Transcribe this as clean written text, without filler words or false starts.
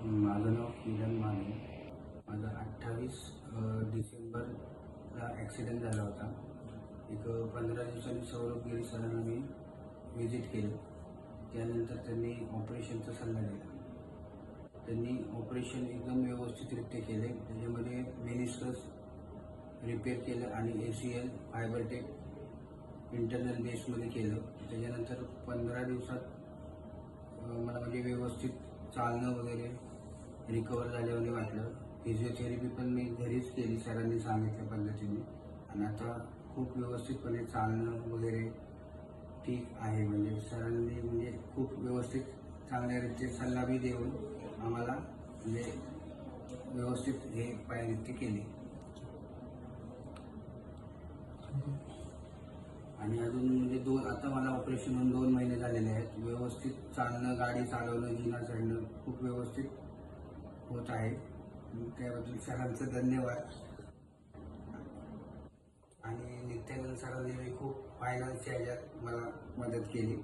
माझं नाव किरण माने. माझा 28 डिसेंबरला ॲक्सिडेंट झाला होता. एक 15 दिवसांनी सौरभ गिरी सरांना मी विजिट केलं. त्यानंतर त्यांनी ऑपरेशनचा सल्ला दिला. त्यांनी ऑपरेशन एकदम व्यवस्थितरित्या केले. त्याच्यामध्ये मेनिस्कस रिपेअर केलं आणि ACL फायबरटेक इंटरनल बेसमध्ये केलं. त्याच्यानंतर 15 दिवसात मला म्हणजे व्यवस्थित चालणं वगैरे रिकवर झाल्याने वाटलं. फिजिओथेरपी पण मी घरीच केली सरांनी सांगितल्या पद्धतीने, आणि आता खूप व्यवस्थितपणे चालणं वगैरे ठीक आहे. म्हणजे सरांनी म्हणजे खूप व्यवस्थित चांगल्यारीत्या सल्ला बी देऊन आम्हाला म्हणजे व्यवस्थित हे पायरीती केली. आणि अजून म्हणजे आता मला ऑपरेशन होऊन 2 महिने झालेले आहेत. व्यवस्थित चालणं, गाडी चालवणं, जिना चढणं खूप व्यवस्थित होत आहे. त्याबद्दल सरांचं धन्यवाद. आणि नित्यानंद सरांनी खूप फायनान्सच्या ह्याच्यात मला मदत केली.